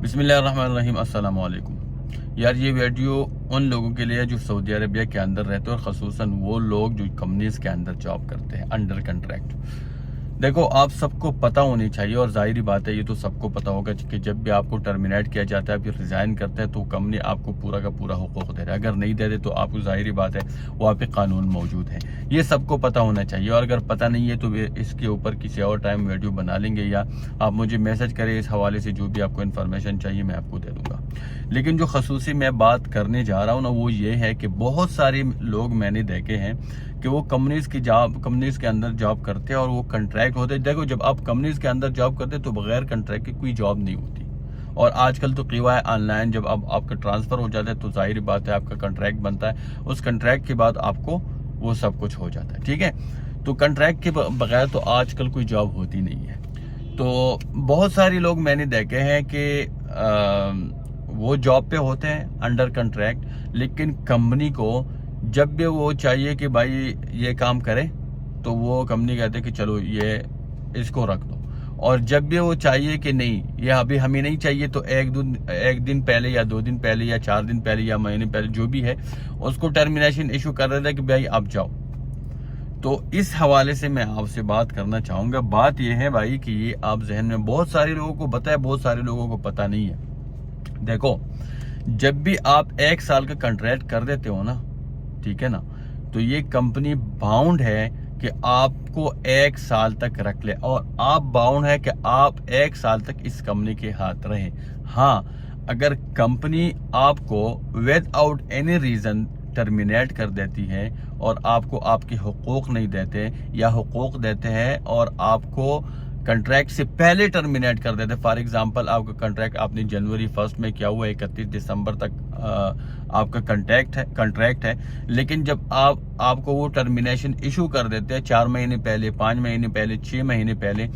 بسم اللہ الرحمن الرحیم۔ السلام علیکم یار، یہ ویڈیو ان لوگوں کے لیے جو سعودی عربیہ کے اندر رہتے ہیں، اور خصوصاً وہ لوگ جو کمپنیز کے اندر جاب کرتے ہیں انڈر کنٹریکٹ۔ دیکھو، آپ سب کو پتہ ہونی چاہیے، اور ظاہری بات ہے یہ تو سب کو پتہ ہوگا کہ جب بھی آپ کو ٹرمینیٹ کیا جاتا ہے، پھر ریزائن کرتے ہیں، تو کمپنی آپ کو پورا کا پورا حقوق دے رہا ہے۔ اگر نہیں دے دے تو آپ کو ظاہری بات ہے وہاں پہ قانون موجود ہے، یہ سب کو پتہ ہونا چاہیے۔ اور اگر پتہ نہیں ہے تو اس کے اوپر کسی اور ٹائم ویڈیو بنا لیں گے، یا آپ مجھے میسج کریں اس حوالے سے، جو بھی آپ کو انفارمیشن چاہیے میں آپ کو دے دوں گا۔ لیکن جو خصوصی میں بات کرنے جا رہا ہوں نا، وہ یہ ہے کہ بہت سارے لوگ میں نے دیکھے ہیں کہ وہ کمپنیز کے اندر جاب کرتے ہیں، اور وہ کنٹریکٹ ہوتے ہیں۔ دیکھو، جب آپ کمپنیز کے اندر جاب کرتے ہیں تو بغیر کنٹریکٹ کی کوئی جاب نہیں ہوتی، اور آج کل تو قیوا ہے آن لائن، جب اب آپ کا ٹرانسفر ہو جاتا ہے تو ظاہری بات ہے آپ کا کنٹریکٹ بنتا ہے، اس کنٹریکٹ کے بعد آپ کو وہ سب کچھ ہو جاتا ہے، ٹھیک ہے۔ تو کنٹریکٹ کے بغیر تو آج کل کوئی جاب ہوتی نہیں ہے۔ تو بہت سارے لوگ میں نے دیکھے ہیں کہ وہ جاب پہ ہوتے ہیں انڈر کنٹریکٹ، لیکن کمپنی کو جب بھی وہ چاہیے کہ بھائی یہ کام کرے تو وہ کمپنی کہتے ہیں کہ چلو یہ اس کو رکھ دو، اور جب بھی وہ چاہیے کہ نہیں یہ ابھی ہمیں نہیں چاہیے تو ایک دن پہلے یا 2 دن پہلے یا 4 دن پہلے یا مہینے پہلے جو بھی ہے اس کو ٹرمینیشن ایشو کر رہے تھے کہ بھائی اب جاؤ۔ تو اس حوالے سے میں آپ سے بات کرنا چاہوں گا۔ بات یہ ہے بھائی کہ یہ آپ ذہن میں بہت سارے لوگوں کو پتہ ہے، بہت سارے لوگوں کو پتہ نہیں ہے۔ دیکھو، جب بھی آپ 1 سال کا کنٹریکٹ کر دیتے ہو نا، ٹھیک ہے نا، تو یہ کمپنی باؤنڈ ہے کہ آپ کو 1 سال تک رکھ لے، اور آپ باؤنڈ ہے کہ آپ 1 سال تک اس کمپنی کے ہاتھ رہیں۔ ہاں، اگر کمپنی آپ کو with out any reason terminate کر دیتی ہے، اور آپ کو آپ کے حقوق نہیں دیتے، یا حقوق دیتے ہیں اور آپ کو کنٹریکٹ سے پہلے ٹرمینیٹ کر دیتے، فار ایگزامپل آپ کا کنٹریکٹ آپ نے جنوری 1 میں کیا ہوا ہے، 31 دسمبر تک آپ کا کنٹریکٹ ہے، لیکن جب آپ کو وہ ٹرمینیشن ایشو کر دیتے ہیں 4 مہینے پہلے، 5 مہینے پہلے، 6 مہینے پہلے،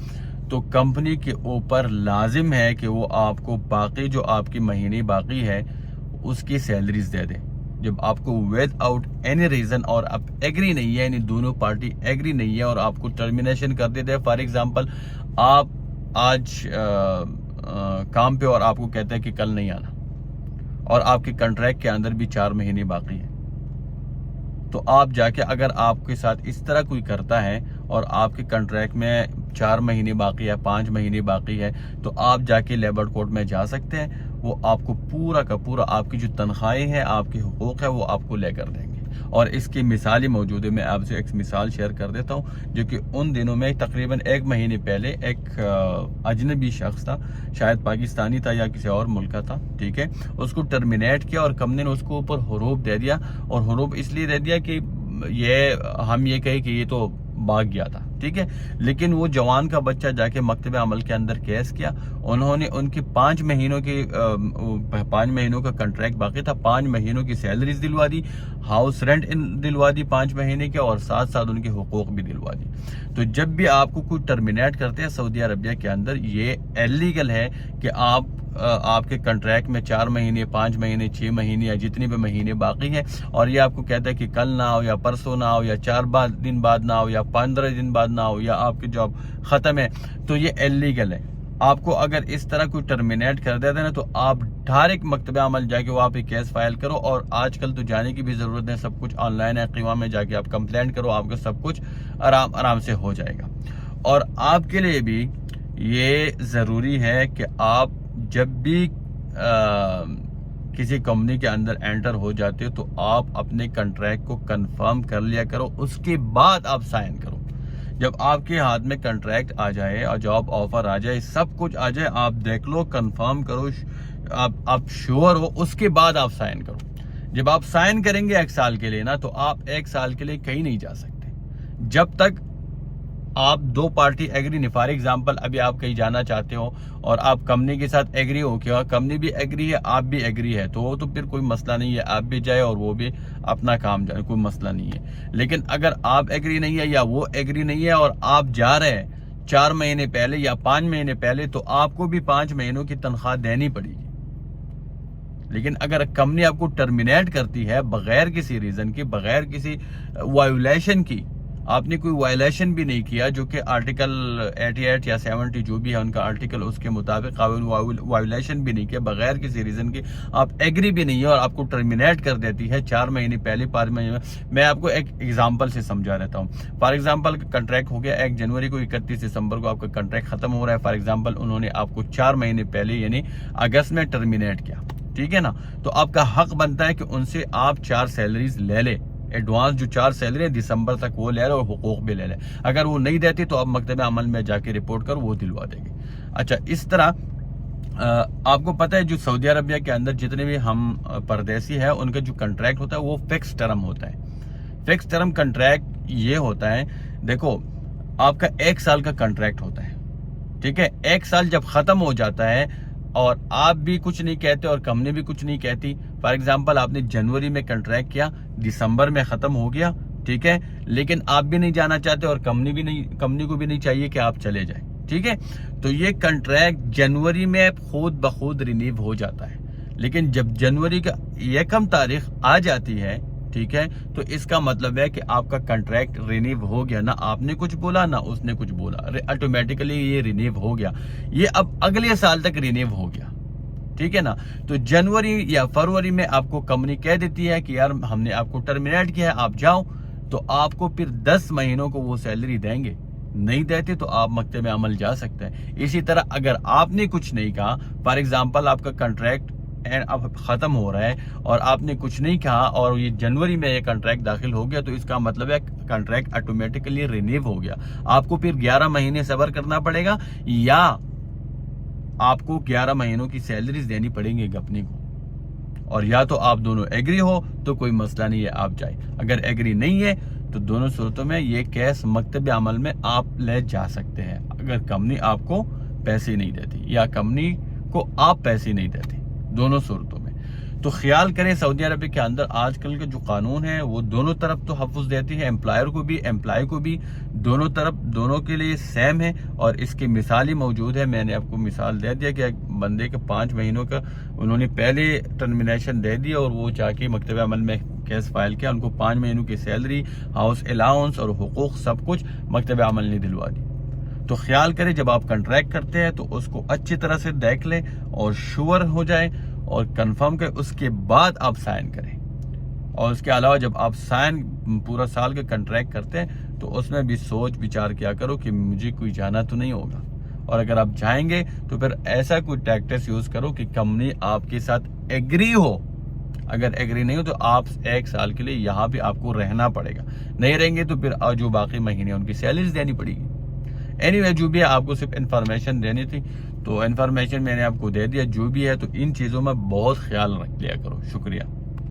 تو کمپنی کے اوپر لازم ہے کہ وہ آپ کو باقی جو آپ کی مہینے باقی ہے اس کی سیلریز دے دے۔ جب آپ کو ود آؤٹ اینی ریزن اور آپ ایگری نہیں ہے، یعنی دونوں پارٹی ایگری نہیں ہے، اور آپ کو ٹرمینیشن کر دیتے ہیں، فار ایگزامپل آپ آج کام پہ اور آپ کو کہتے ہیں کہ کل نہیں آنا، اور آپ کے کنٹریکٹ کے اندر بھی 4 مہینے باقی ہیں، تو آپ جا کے اگر آپ کے ساتھ اس طرح کوئی کرتا ہے اور آپ کے کنٹریکٹ میں 4 مہینے باقی ہے، 5 مہینے باقی ہے، تو آپ جا کے لیبر کورٹ میں جا سکتے ہیں۔ وہ آپ کو پورا کا پورا آپ کی جو تنخواہیں ہیں، آپ کے حقوق ہے، وہ آپ کو لے کر دیں گے۔ اور اس کی مثالیں موجود ہے، میں آپ سے ایک مثال شیئر کر دیتا ہوں، جو کہ ان دنوں میں تقریباً 1 مہینے پہلے ایک اجنبی شخص تھا، شاید پاکستانی تھا یا کسی اور ملک کا تھا، ٹھیک ہے، اس کو ٹرمینیٹ کیا، اور کمپنی نے اس کو اوپر حروف دے دیا، اور حروف اس لیے دے دیا کہ ہم یہ کہیں کہ یہ تو بھاگ گیا تھا، ٹھیک ہے۔ لیکن وہ جوان کا بچہ جا کے مکتب عمل کے اندر کیس کیا، انہوں نے ان کی 5 مہینوں کا کنٹریکٹ باقی تھا، 5 مہینوں کی سیلریز دلوا دی، ہاؤس رینٹ دلوا دی 5 مہینے کے، اور ساتھ ساتھ ان کے حقوق بھی دلوا دی۔ تو جب بھی آپ کو کوئی ٹرمینیٹ کرتے ہیں سعودی عربیہ کے اندر، یہ ایلیگل ہے کہ آپ کے کنٹریکٹ میں 4 مہینے، 5 مہینے، 6 مہینے، یا جتنے بھی مہینے باقی ہیں، اور یہ آپ کو کہتا ہے کہ کل نہ آؤ، یا پرسوں نہ آؤ، یا 4 دن بعد نہ آؤ، یا 15 دن بعد نہ آؤ، یا آپ کی جاب ختم ہے، تو یہ ایلیگل ہے۔ آپ کو اگر اس طرح کوئی ٹرمینیٹ کر دیتا ہے نا، تو آپ ڈائریکٹ مکتبہ عمل جا کے وہاں پہ کیس فائل کرو، اور آج کل تو جانے کی بھی ضرورت نہیں، سب کچھ آن لائن ہے، قیوا میں جا کے آپ کمپلینٹ کرو، آپ کا سب کچھ آرام سے ہو جائے گا۔ اور آپ کے لیے بھی یہ ضروری ہے کہ آپ جب بھی کسی کمپنی کے اندر انٹر ہو جاتے ہو تو آپ اپنے کنٹریکٹ کو کنفرم کر لیا کرو، اس کے بعد آپ سائن کرو۔ جب آپ کے ہاتھ میں کنٹریکٹ آ جائے اور جاب آفر آ جائے، سب کچھ آ جائے، آپ دیکھ لو، کنفرم کرو، آپ شیور ہو، اس کے بعد آپ سائن کرو۔ جب آپ سائن کریں گے 1 سال کے لیے نا، تو آپ 1 سال کے لیے کہیں نہیں جا سکتے جب تک آپ 2 پارٹی ایگری نہیں۔ فار ایگزامپل ابھی آپ کہیں جانا چاہتے ہو اور آپ کمپنی کے ساتھ ایگری ہو، کہ کمپنی بھی ایگری ہے، آپ بھی ایگری ہے، تو پھر کوئی مسئلہ نہیں ہے، آپ بھی جائے اور وہ بھی اپنا کام جائے، کوئی مسئلہ نہیں ہے۔ لیکن اگر آپ ایگری نہیں ہے یا وہ ایگری نہیں ہے اور آپ جا رہے ہیں 4 مہینے پہلے یا 5 مہینے پہلے، تو آپ کو بھی 5 مہینوں کی تنخواہ دینی پڑے گی۔ لیکن اگر کمپنی آپ کو ٹرمینیٹ کرتی ہے بغیر کسی ریزن کی، بغیر کسی وائولیشن کی، آپ نے کوئی وائلیشن بھی نہیں کیا، جو کہ آرٹیکل 88 یا 70 جو بھی ہے ان کا آرٹیکل، اس کے مطابق وائلیشن بھی نہیں کیا، بغیر کسی ریزن کے آپ ایگری بھی نہیں ہے اور آپ کو ٹرمینیٹ کر دیتی ہے 4 مہینے پہلے 5 مہینے میں آپ کو ایک ایگزامپل سے سمجھا رہتا ہوں. فار ایگزامپل کنٹریکٹ ہو گیا 1 جنوری کو، 31 دسمبر کو آپ کا کنٹریکٹ ختم ہو رہا ہے. فار ایگزامپل انہوں نے آپ کو 4 مہینے پہلے یعنی اگست میں ٹرمینیٹ کیا، ٹھیک ہے نا، تو آپ کا حق بنتا ہے کہ ان سے آپ 4 سیلریز لے لے، ایڈوانس جو 4 سیلری دسمبر تک وہ لے لے اور حقوق بھی لے لے. اگر وہ نہیں دیتی تو آپ مکتب عمل میں جا کے رپورٹ کر وہ دلوا دیں گے. اچھا، اس طرح آپ کو پتہ ہے جو سعودی عربیہ کے اندر جتنے بھی ہم پردیسی ہیں ان کا جو کنٹریکٹ ہوتا ہے وہ فکس ٹرم ہوتا ہے. فکس ٹرم کنٹریکٹ یہ ہوتا ہے، دیکھو آپ کا 1 سال کا کنٹریکٹ ہوتا ہے، ٹھیک ہے. 1 سال جب ختم ہو جاتا ہے اور آپ بھی کچھ نہیں کہتے اور کمپنی بھی کچھ نہیں کہتی، فار ایگزامپل آپ نے جنوری میں کنٹریکٹ کیا، دسمبر میں ختم ہو گیا، ٹھیک ہے، لیکن آپ بھی نہیں جانا چاہتے اور کمپنی کو بھی نہیں چاہیے کہ آپ چلے جائیں، ٹھیک ہے، تو یہ کنٹریکٹ جنوری میں خود بخود رینیو ہو جاتا ہے. لیکن جب جنوری کا 1 تاریخ آ جاتی ہے، ٹھیک ہے، تو اس کا مطلب ہے کہ آپ کا کنٹریکٹ رینیو ہو گیا. نہ آپ نے کچھ بولا نہ اس نے کچھ بولا، آٹومیٹیکلی یہ رینیو ہو گیا، یہ اب اگلے سال تک رینیو ہو گیا، ٹھیک ہے نا. تو جنوری یا فروری میں آپ کو کمپنی کہہ دیتی ہے کہ یار ہم نے آپ کو ٹرمینیٹ کیا ہے، آپ جاؤ، تو آپ کو پھر 10 مہینوں کو وہ سیلری دیں گے. نہیں دیتے تو آپ مکتب عمل جا سکتے ہیں. اسی طرح اگر آپ نے کچھ نہیں کہا، فار ایگزامپل آپ کا کنٹریکٹ اب ختم ہو رہا ہے اور آپ نے کچھ نہیں کہا اور یہ جنوری میں یہ کنٹریکٹ داخل ہو گیا، تو اس کا مطلب ہے کنٹریکٹ آٹومیٹکلی رینیو ہو گیا. آپ کو پھر 11 مہینے صبر کرنا پڑے گا یا آپ کو 11 مہینوں کی سیلریز دینی پڑیں گی کمپنی کو. اور یا تو آپ دونوں ایگری ہو تو کوئی مسئلہ نہیں ہے، آپ جائیں. اگر ایگری نہیں ہے تو دونوں صورتوں میں یہ کیس مکتب عمل میں آپ لے جا سکتے ہیں، اگر کمپنی آپ کو پیسے نہیں دیتی یا کمپنی کو آپ پیسے نہیں دیتے، دونوں صورتوں میں. تو خیال کریں سعودی عربیہ کے اندر آج کل کے جو قانون ہیں وہ دونوں طرف تو تحفظ دیتی ہے، امپلائر کو بھی امپلائی کو بھی، دونوں طرف دونوں کے لیے سیم ہے. اور اس کی مثال ہی موجود ہے، میں نے آپ کو مثال دے دیا کہ ایک بندے کے 5 مہینوں کا انہوں نے پہلے ٹرمینیشن دے دی اور وہ جا کے مکتب عمل میں کیس فائل کیا، ان کو 5 مہینوں کی سیلری، ہاؤس الاؤنس اور حقوق سب کچھ مکتب عمل نے دلوا دی. تو خیال کریں جب آپ کنٹریکٹ کرتے ہیں تو اس کو اچھی طرح سے دیکھ لیں اور شور ہو جائے اور کنفرم کریں، اس کے بعد آپ سائن کریں. اور اس کے علاوہ جب آپ سائن پورا سال کے کنٹریکٹ کرتے ہیں تو اس میں بھی سوچ بچار کیا کرو کہ مجھے کوئی جانا تو نہیں ہوگا، اور اگر آپ جائیں گے تو پھر ایسا کوئی ٹیکٹس یوز کرو کہ کمپنی آپ کے ساتھ ایگری ہو. اگر ایگری نہیں ہو تو آپ 1 سال کے لیے یہاں پہ آپ کو رہنا پڑے گا. نہیں رہیں گے تو پھر جو باقی مہینے ان کی سیلریز دینی پڑے گی. اینی جو بھی ہے آپ کو صرف انفارمیشن دینی تھی، تو انفارمیشن میں نے آپ کو دے دیا. جو بھی ہے تو ان چیزوں میں بہت خیال رکھ لیا کرو. شکریہ.